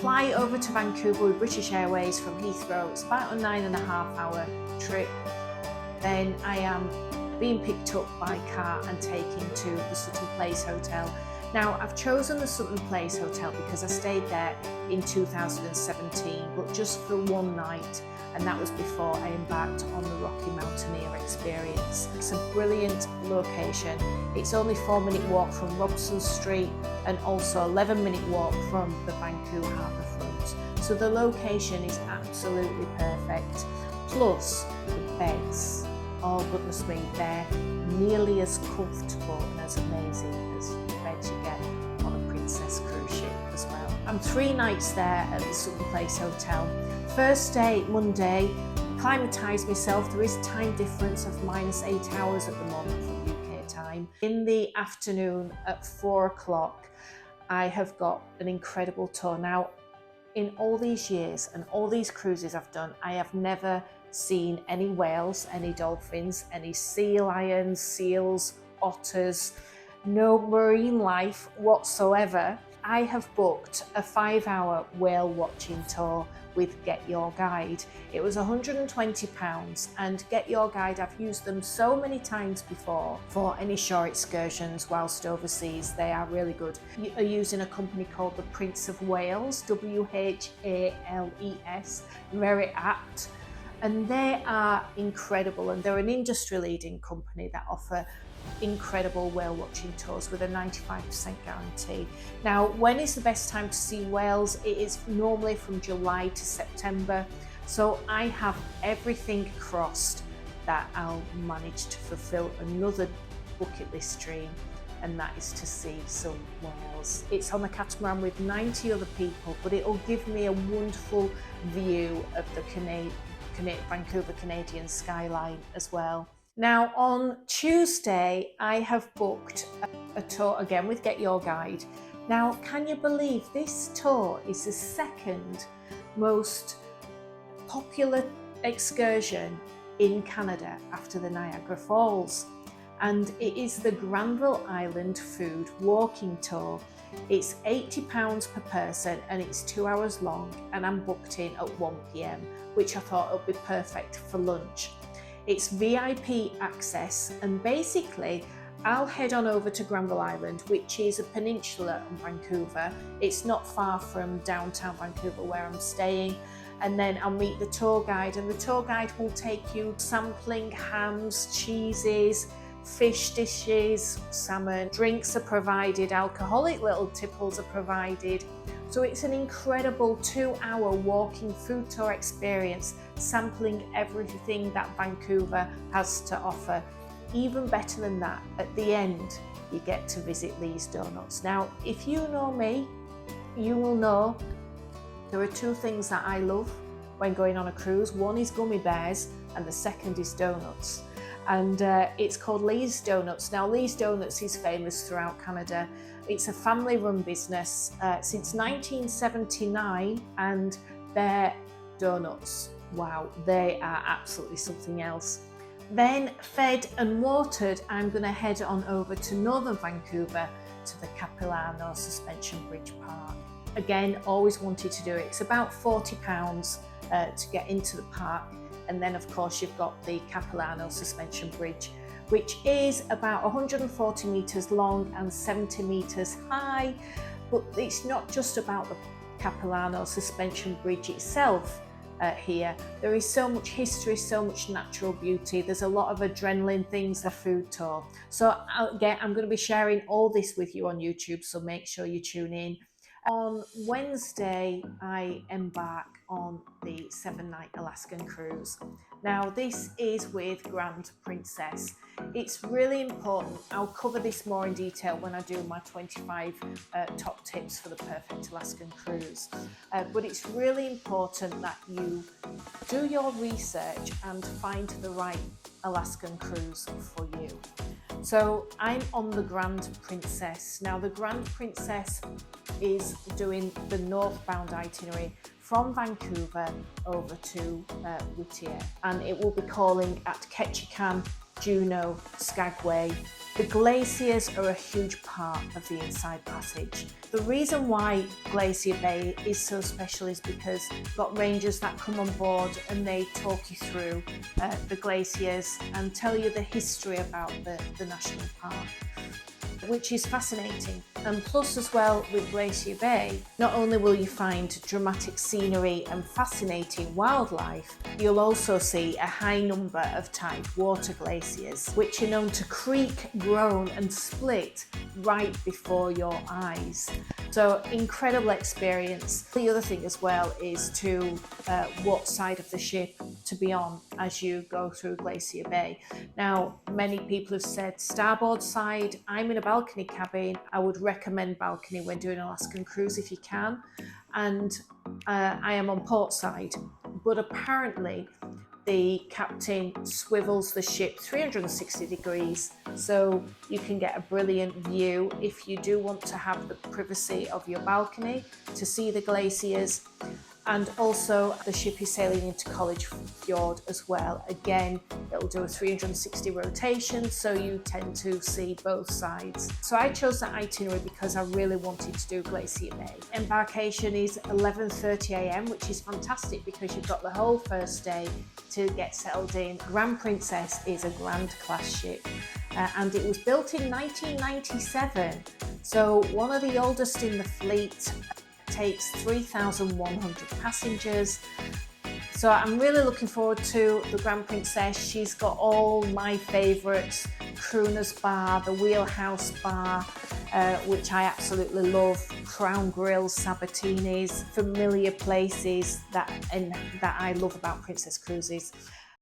Fly over to Vancouver with British Airways from Heathrow. It's about a 9.5-hour trip. Then I am being picked up by car and taken to the Sutton Place Hotel. Now, I've chosen the Sutton Place Hotel because I stayed there in 2017, but just for one night, and that was before I embarked on the Rocky Mountaineer experience. It's a brilliant location. It's only 4-minute walk from Robson Street and also 11-minute walk from the Vancouver harbour front. So the location is absolutely perfect. Plus the beds, oh goodness me, they're nearly as comfortable and as amazing as the beds you get on a Princess cruise ship as well. I'm 3 nights there at the Sutton Place Hotel. First day, Monday, acclimatised myself. There is a time difference of -8 hours at the moment from UK time. In the afternoon at 4 o'clock, I have got an incredible tour. Now, in all these years and all these cruises I've done, I have never seen any whales, any dolphins, any sea lions, seals, otters, no marine life whatsoever. I have booked a 5-hour whale watching tour with Get Your Guide. It was £120, and Get Your Guide, I've used them so many times before for any shore excursions whilst overseas. They are really good. You are using a company called the Prince of Wales, WHALES, very apt. And they are incredible, and they're an industry-leading company that offer incredible whale watching tours with a 95% guarantee. Now, when is the best time to see whales? It is normally from July to September. So I have everything crossed that I'll manage to fulfill another bucket list dream, and that is to see some whales. It's on the catamaran with 90 other people, but it'll give me a wonderful view of the Vancouver Canadian skyline as well. Now, on Tuesday, I have booked a tour again with Get Your Guide. Now, can you believe this tour is the second most popular excursion in Canada after the Niagara Falls? And it is the Granville Island Food Walking Tour. It's £80 per person and it's 2 hours long, and I'm booked in at 1 p.m, which I thought would be perfect for lunch. It's VIP access, and basically I'll head on over to Granville Island, which is a peninsula in Vancouver. It's not far from downtown Vancouver where I'm staying, and then I'll meet the tour guide, and the tour guide will take you sampling hams, cheeses, fish dishes, salmon, drinks are provided, alcoholic little tipples are provided. So it's an incredible 2-hour walking food tour experience, sampling everything that Vancouver has to offer. Even better than that, at the end, you get to visit Lee's Donuts. Now, if you know me, you will know there are 2 things that I love when going on a cruise. One is gummy bears, and the second is donuts. And it's called Lee's Donuts. Now, Lee's Donuts is famous throughout Canada. It's a family-run business since 1979, and their donuts, wow, they are absolutely something else. Then, fed and watered, I'm going to head on over to northern Vancouver to the Capilano Suspension Bridge Park. Again, always wanted to do it. It's about £40 to get into the park. And then, of course, you've got the Capilano Suspension Bridge, which is about 140 metres long and 70 metres high. But it's not just about the Capilano Suspension Bridge itself here. There is so much history, so much natural beauty. There's a lot of adrenaline things, a food tour. So again, I'm going to be sharing all this with you on YouTube, so make sure you tune in. On Wednesday, I embark on the 7-night Alaskan cruise. Now, this is with Grand Princess. It's really important. I'll cover this more in detail when I do my 25 top tips for the perfect Alaskan cruise. But it's really important that you do your research and find the right Alaskan cruise for you. So I'm on the Grand Princess. Now, the Grand Princess is doing the northbound itinerary from Vancouver over to Whittier, and it will be calling at Ketchikan, Juneau, Skagway, The glaciers are a huge part of the Inside Passage. The reason why Glacier Bay is so special is because you've got rangers that come on board and they talk you through the glaciers and tell you the history about the national park, which is fascinating. And plus as well with Glacier Bay, not only will you find dramatic scenery and fascinating wildlife, you'll also see a high number of tide water glaciers, which are known to creak, groan and split right before your eyes. So incredible experience. The other thing as well is to what side of the ship to be on as you go through Glacier Bay. Now, many people have said starboard side. I'm in a balcony cabin. I would recommend balcony when doing an Alaskan cruise if you can. And I am on port side, but apparently the captain swivels the ship 360 degrees, so you can get a brilliant view if you do want to have the privacy of your balcony to see the glaciers. And also the ship is sailing into College Fjord as well. Again, it'll do a 360 rotation, so you tend to see both sides. So I chose that itinerary because I really wanted to do Glacier Bay. Embarkation is 11:30 a.m, which is fantastic because you've got the whole first day to get settled in. Grand Princess is a Grand class ship and it was built in 1997. So one of the oldest in the fleet. Takes 3,100 passengers. So I'm really looking forward to the Grand Princess. She's got all my favourites, Crooner's Bar, the Wheelhouse Bar, which I absolutely love, Crown Grill, Sabatini's, familiar places that I love about Princess Cruises.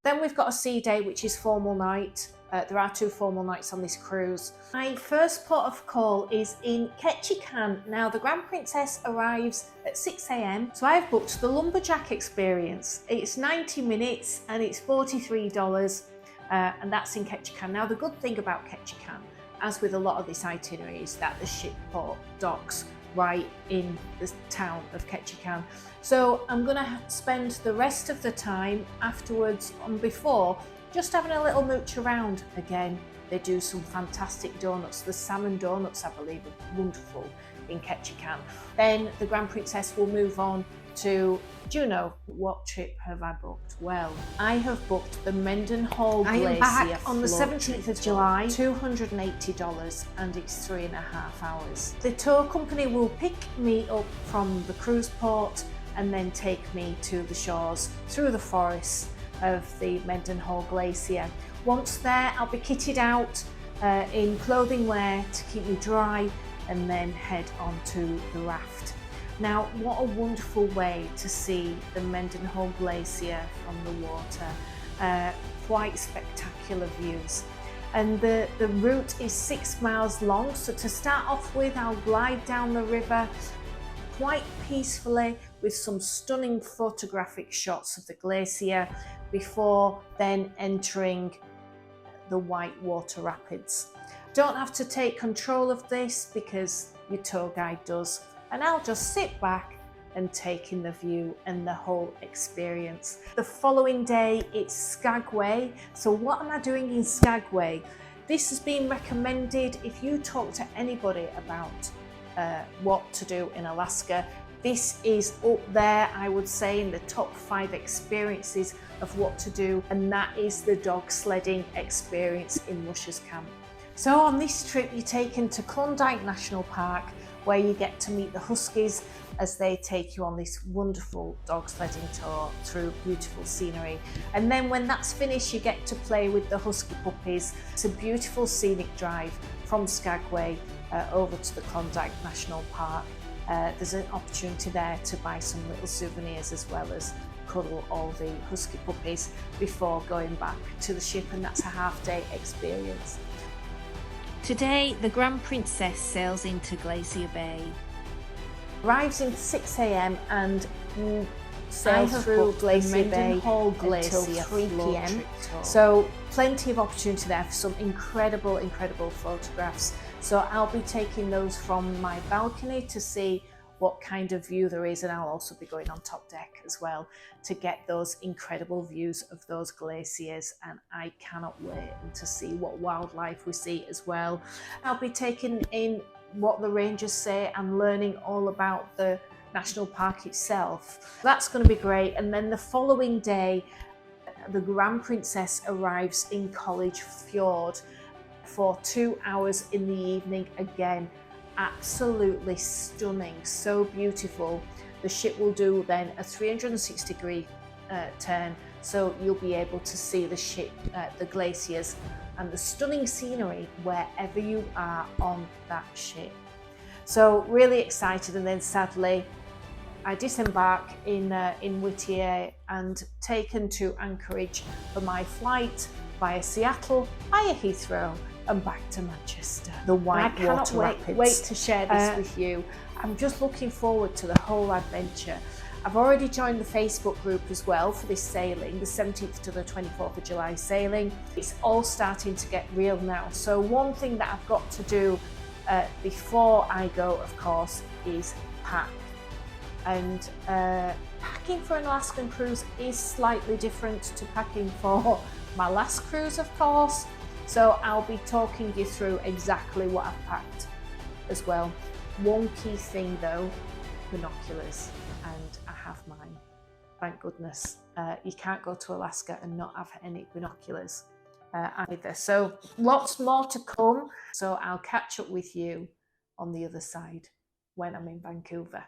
Then we've got a sea day, which is formal night. There are 2 formal nights on this cruise. My first port of call is in Ketchikan. Now, the Grand Princess arrives at 6 a.m, so I've booked the Lumberjack experience. It's 90 minutes and it's $43, and that's in Ketchikan. Now, the good thing about Ketchikan, as with a lot of this itinerary, is that the ship port docks right in the town of Ketchikan. So I'm going to spend the rest of the time afterwards and before just having a little mooch around. Again, they do some fantastic donuts. The salmon donuts, I believe, are wonderful in Ketchikan. Then the Grand Princess will move on to Juneau. What trip have I booked? Well, I have booked the Mendenhall Glacier. I am back on the 17th of July, $280, and it's 3.5 hours. The tour company will pick me up from the cruise port and then take me to the shores through the forests of the Mendenhall Glacier. Once there, I'll be kitted out in clothing wear to keep me dry and then head on to the raft. Now, what a wonderful way to see the Mendenhall Glacier from the water. Quite spectacular views. And the route is 6 miles long, so to start off with, I'll glide down the river quite peacefully with some stunning photographic shots of the glacier before then entering the Whitewater Rapids. Don't have to take control of this because your tour guide does, and I'll just sit back and take in the view and the whole experience. The following day it's Skagway. So what am I doing in Skagway? This has been recommended. If you talk to anybody about what to do in Alaska, this is up there, I would say, in the top 5 experiences of what to do, and that is the dog sledding experience in Mushers camp. So on this trip, you're taken to Klondike National Park, where you get to meet the Huskies as they take you on this wonderful dog sledding tour through beautiful scenery. And then when that's finished, you get to play with the Husky puppies. It's a beautiful scenic drive from Skagway over to the Klondike National Park. There's an opportunity there to buy some little souvenirs as well as cuddle all the Husky puppies before going back to the ship, and that's a half-day experience. Today, the Grand Princess sails into Glacier Bay. Arrives in 6 a.m. and sails through Glacier Bay until 3 p.m. So plenty of opportunity there for some incredible photographs. So I'll be taking those from my balcony to see what kind of view there is, and I'll also be going on top deck as well to get those incredible views of those glaciers, and I cannot wait to see what wildlife we see as well. I'll be taking in what the rangers say and learning all about the national park itself. That's going to be great. And then the following day, the Grand Princess arrives in College Fjord for 2 hours in the evening. Again, absolutely stunning, so beautiful. The ship will do then a 360-degree turn, so you'll be able to see the ship, the glaciers, and the stunning scenery wherever you are on that ship. So really excited. And then sadly, I disembark in Whittier and taken to Anchorage for my flight via Seattle, via Heathrow, and back to Manchester. The Whitewater Rapids. I cannot wait to share this with you. I'm just looking forward to the whole adventure. I've already joined the Facebook group as well for this sailing, the 17th to the 24th of July sailing. It's all starting to get real now. So one thing that I've got to do before I go, of course, is pack. And packing for an Alaskan cruise is slightly different to packing for my last cruise, of course. So I'll be talking you through exactly what I've packed as well. One key thing though, binoculars, and I have mine, thank goodness. You can't go to Alaska and not have any binoculars either. So lots more to come. So I'll catch up with you on the other side when I'm in Vancouver.